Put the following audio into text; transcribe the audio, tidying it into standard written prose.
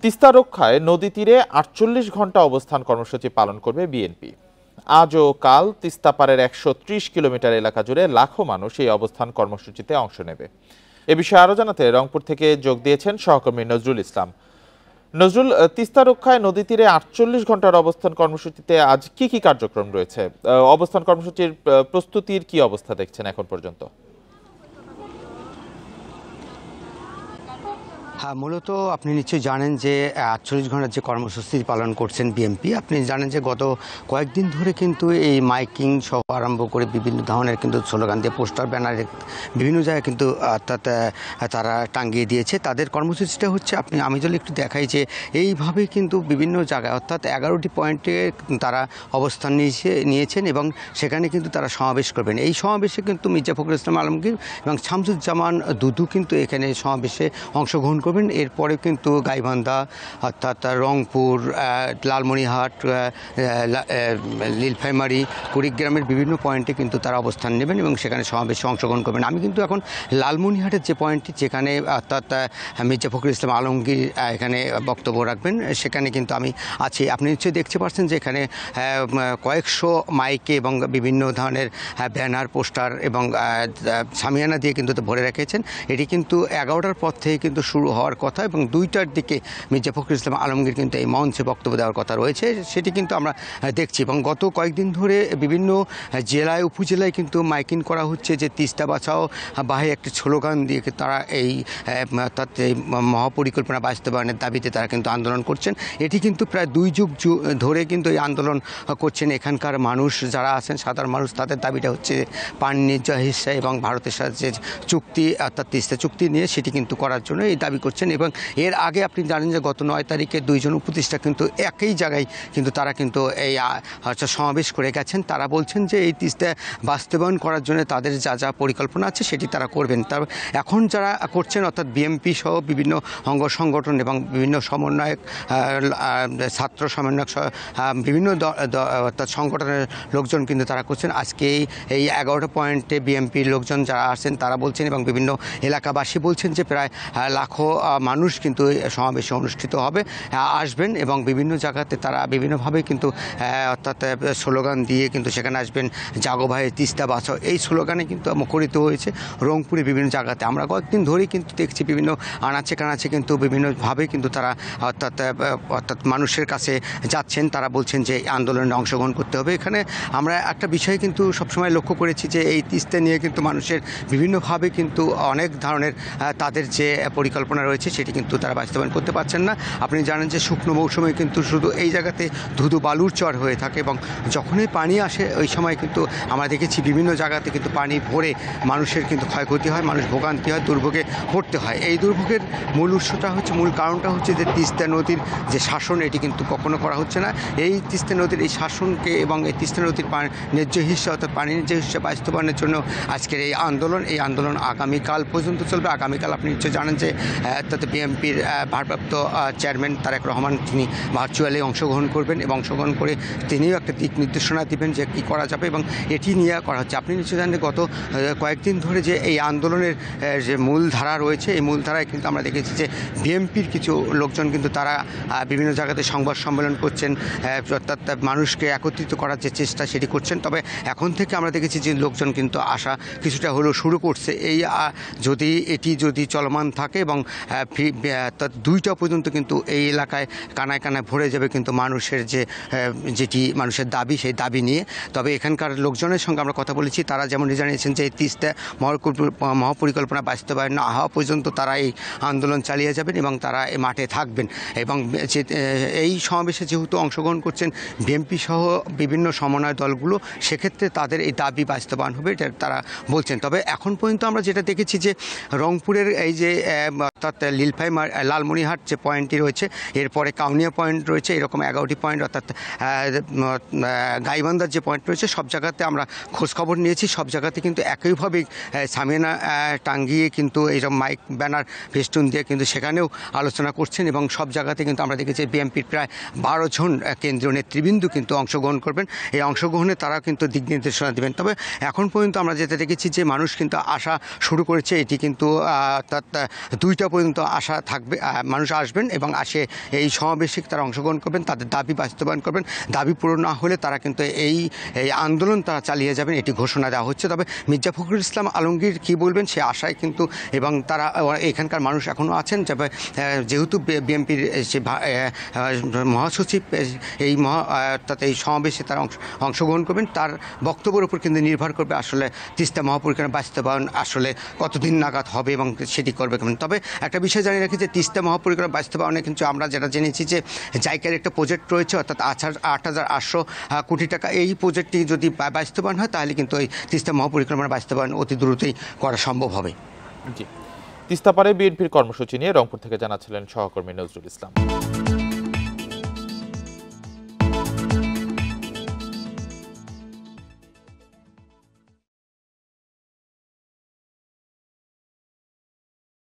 তিস্তা রক্ষায় নদী তীরে ৪৮ ঘন্টা অবস্থান কর্মসূচি পালন করবে বিএনপি। আজ ও কাল তিস্তা পারের ১৩০ কিলোমিটার এলাকা জুড়ে লাখো মানুষ এই অবস্থান কর্মসূচিতে অংশ নেবে। এ বিষয়ে আরো জানাতে রংপুর থেকে যোগ দিয়েছেন সহকর্মী নজরুল ইসলাম। নজরুল, তিস্তা রক্ষায় নদী তীরে ৪৮ ঘন্টার অবস্থান কর্মসূচিতে আজ কি কি কার্যক্রম রয়েছে? অবস্থান কর্মসূচির প্রস্তুতির কি অবস্থা দেখছেন এখন পর্যন্ত? হ্যাঁ, মূলত আপনি নিশ্চয়ই জানেন যে ৪৮ ঘন্টার যে কর্মসূচি পালন করছেন বিএনপি। আপনি জানেন যে গত কয়েকদিন ধরে কিন্তু এই মাইকিং সহ আরম্ভ করে বিভিন্ন ধরনের কিন্তু স্লোগান দিয়ে পোস্টার ব্যানারে বিভিন্ন জায়গায় কিন্তু অর্থাৎ তারা টাঙ্গিয়ে দিয়েছে। তাদের কর্মসূচিটা হচ্ছে আমি যদি একটু দেখাই যে এইভাবেই কিন্তু বিভিন্ন জায়গায় অর্থাৎ ১১টি পয়েন্টে তারা অবস্থান নিয়েছেন এবং সেখানে কিন্তু তারা সমাবেশ করবেন। এই সমাবেশে কিন্তু মির্জা ফখরুল ইসলাম আলমগীর এবং শামসুজ্জামান দুদু কিন্তু এখানে সমাবেশে অংশগ্রহণ করবেন। এরপরে কিন্তু গাইবান্ধা অর্থাৎ রংপুর, লালমনিরহাট, নীলফামারী, কুড়িগ্রামের বিভিন্ন পয়েন্টে কিন্তু তারা অবস্থান নেবেন এবং সেখানে সমাবেশে অংশগ্রহণ করবেন। আমি কিন্তু এখন লালমনিরহাটের যে পয়েন্টটি যেখানে অর্থাৎ মির্জা ফখরুল ইসলাম আলমগীর এখানে বক্তব্য রাখবেন সেখানে কিন্তু আমি আছি। আপনি নিশ্চয়ই দেখতে পাচ্ছেন যে এখানে কয়েকশো মাইকে এবং বিভিন্ন ধরনের ব্যানার, পোস্টার এবং সামিয়ানা দিয়ে কিন্তু ভরে রেখেছেন। এটি কিন্তু ১১টার পর থেকে কিন্তু শুরু হওয়ার কথা এবং ২টার দিকে মির্জা ফখরুল ইসলাম আলমগীর কিন্তু এই মঞ্চে বক্তব্য দেওয়ার কথা রয়েছে, সেটি কিন্তু আমরা দেখছি। এবং গত কয়েকদিন ধরে বিভিন্ন জেলায় উপজেলায় কিন্তু মাইকিং করা হচ্ছে যে তিস্তা বাঁচাও বাহে একটি স্লোগান দিয়ে তারা এই অর্থাৎ এই মহাপরিকল্পনা বাস্তবায়নের দাবিতে তারা কিন্তু আন্দোলন করছেন। এটি কিন্তু প্রায় ২ যুগ ধরে কিন্তু এই আন্দোলন করছেন এখানকার মানুষ যারা আছেন, সাধারণ মানুষ। তাদের দাবিটা হচ্ছে পানি নির্যাস হিসা এবং ভারতের সাথে যে চুক্তি অর্থাৎ তিস্তা চুক্তি নিয়ে সেটি কিন্তু করার জন্য এই দাবি করছেন। এবং এর আগে আপনি জানেন যে গত ৯ তারিখে ২ জন উপদেষ্টা কিন্তু একই জায়গায় কিন্তু তারা কিন্তু এই সমাবেশ করে গেছেন। তারা বলছেন যে এই তিস্তা বাস্তবায়ন করার জন্য তাদের যা যা পরিকল্পনা আছে সেটি তারা করবেন। তার এখন যারা করছেন অর্থাৎ বিএনপি সহ বিভিন্ন অঙ্গ সংগঠন এবং বিভিন্ন সমন্বয়ক, ছাত্র সমন্বয়ক, বিভিন্ন অর্থাৎ সংগঠনের লোকজন কিন্তু তারা করছেন। আজকে এই ১১টা পয়েন্টে বিএনপির লোকজন যারা আছেন তারা বলছেন এবং বিভিন্ন এলাকাবাসী বলছেন যে প্রায় লাখো মানুষ কিন্তু সমাবেশে অনুষ্ঠিত হবে, আসবেন এবং বিভিন্ন জায়গাতে তারা বিভিন্নভাবে কিন্তু অর্থাৎ স্লোগান দিয়ে কিন্তু সেখানে আসবেন। জাগো ভাই তিস্তা বাঁচাও এই স্লোগানে কিন্তু মুখরিত হয়েছে রংপুরে বিভিন্ন জায়গাতে। আমরা কয়েকদিন ধরেই কিন্তু দেখছি বিভিন্ন আনাচে কানাচে কিন্তু বিভিন্নভাবে কিন্তু তারা অর্থাৎ মানুষের কাছে যাচ্ছেন। তারা বলছেন যে আন্দোলনে অংশগ্রহণ করতে হবে। এখানে আমরা একটা বিষয় কিন্তু সবসময় লক্ষ্য করেছি যে এই তিস্তা নিয়ে কিন্তু মানুষের বিভিন্নভাবে কিন্তু অনেক ধরনের তাদের যে পরিকল্পনা রয়েছে সেটি কিন্তু তারা বাস্তবায়ন করতে পারছেন না। আপনি জানেন যে শুকনো মৌসুমে কিন্তু শুধু এই জায়গাতে ধুধু বালুর চর হয়ে থাকে এবং যখনই পানি আসে ওই সময় কিন্তু আমরা দেখেছি বিভিন্ন জায়গাতে কিন্তু পানি ভরে মানুষের কিন্তু ক্ষয়ক্ষতি হয়, মানুষ ভোগান্তি হয়, দুর্ভোগে পড়তে হয়। এই দুর্ভোগের মূল উৎসটা হচ্ছে, মূল কারণটা হচ্ছে যে তিস্তা নদীর যে শাসন এটি কিন্তু কখনো করা হচ্ছে না। এই তিস্তা নদীর এই শাসনকে এবং এই তিস্তা নদীর ন্যায্য হিস্সা অর্থাৎ পানি ন্যায্য হিস্সা বাস্তবায়নের জন্য আজকের এই আন্দোলন আগামীকাল পর্যন্ত চলবে। আগামীকাল আপনি নিশ্চয়ই জানেন যে অর্থাৎ বিএনপির ভারপ্রাপ্ত চেয়ারম্যান তারেক রহমান তিনি ভার্চুয়ালি অংশগ্রহণ করবেন এবং অংশগ্রহণ করে তিনিও একটা দিক নির্দেশনা দেবেন যে কী করা যাবে এবং এটি নিয়ে করা হচ্ছে। আপনি নিশ্চয়ই জানেন গত কয়েকদিন ধরে যে এই আন্দোলনের যে মূল ধারা রয়েছে এই মূল ধারায় কিন্তু আমরা দেখেছি যে বিএনপির কিছু লোকজন কিন্তু তারা বিভিন্ন জায়গাতে সংবাদ সম্মেলন করছেন, অর্থাৎ মানুষকে একত্রিত করার যে চেষ্টা সেটি করছেন। তবে এখন থেকে আমরা দেখেছি যে লোকজন কিন্তু আসা কিছুটা হলেও শুরু করছে। এই এটি যদি চলমান থাকে এবং ২টা পর্যন্ত কিন্তু এই এলাকায় কানায় কানায় ভরে যাবে কিন্তু মানুষের যেটি মানুষের দাবি সেই দাবি নিয়ে। তবে এখানকার লোকজনের সঙ্গে আমরা কথা বলেছি, তারা যেমন জানিয়েছেন যে এই তিস্তা মহাপরিকল্পনা বাস্তবায়ন না হওয়া পর্যন্ত তারা এই আন্দোলন চালিয়ে যাবেন এবং তারা এই মাঠে থাকবেন। এবং এই সমাবেশে যেহেতু অংশগ্রহণ করছেন বিএনপি সহ বিভিন্ন সমন্বয় দলগুলো, সেক্ষেত্রে তাদের এই দাবি বাস্তবায়ন হবে এটা তারা বলছেন। তবে এখন পর্যন্ত আমরা যেটা দেখেছি যে রংপুরের এই যে অর্থাৎ লালমনিরহাট যে পয়েন্টটি রয়েছে, এরপরে কাউনিয়া পয়েন্ট রয়েছে, এরকম ১১টি পয়েন্ট অর্থাৎ গাইবান্ধার যে পয়েন্ট রয়েছে সব জায়গাতে আমরা খোঁজখবর নিয়েছি। সব জায়গাতে কিন্তু একইভাবেই সামিয়ানা টাঙ্গিয়ে কিন্তু এইরকম মাইক ব্যানার ফেস্টুন দিয়ে কিন্তু সেখানেও আলোচনা করছেন এবং সব জায়গাতে কিন্তু আমরা দেখেছি বিএনপির প্রায় ১২ জন কেন্দ্রীয় নেতৃবৃন্দ কিন্তু অংশগ্রহণ করবেন। এই অংশগ্রহণে তারা কিন্তু দিক নির্দেশনা দেবেন। তবে এখন পর্যন্ত আমরা যেটা দেখেছি যে মানুষ কিন্তু আসা শুরু করেছে, এটি কিন্তু অর্থাৎ ২টা পর্যন্ত আশা থাকবে, মানুষ আসবেন এবং আসে এই সমাবেশে তারা অংশগ্রহণ করবেন, তাদের দাবি বাস্তবায়ন করবেন। দাবি পূরণ না হলে তারা কিন্তু এই আন্দোলন তারা চালিয়ে যাবেন, এটি ঘোষণা দেওয়া হচ্ছে। তবে মির্জা ফখরুল ইসলাম আলমগীর কী বলবেন সে আশায় কিন্তু, এবং তারা এখানকার মানুষ এখনও আছেন, যেহেতু বিএনপির মহাসচিব অর্থাৎ এই সমাবেশে তারা অংশগ্রহণ করবেন, তার বক্তব্যের উপর কিন্তু নির্ভর করবে আসলে তিস্তা মহাপরিকল্পনা বাস্তবায়ন আসলে কতদিন নাগাদ হবে এবং সেটি করবে কেমন। তবে একটা বিষয় জানিয়ে রাখি যে তিস্তা মহাপরিকল্পনা বাস্তবায়নে কিন্তু আমরা যেটা জেনেছি যে জাইকার একটা প্রজেক্ট রয়েছে, অর্থাৎ 8,800 কোটি টাকা। এই প্রজেক্টটি যদি বাস্তবায়ন হয় তাহলে কিন্তু এই তিস্তা মহাপরিকল্পনা বাস্তবায়ন অতি দ্রুতই করা সম্ভব হবে। জি, তিস্তাপাড়ে বিএনপির কর্মসূচি নিয়ে রংপুর থেকে জানাচ্ছিলেন সহকর্মী নজরুল ইসলাম।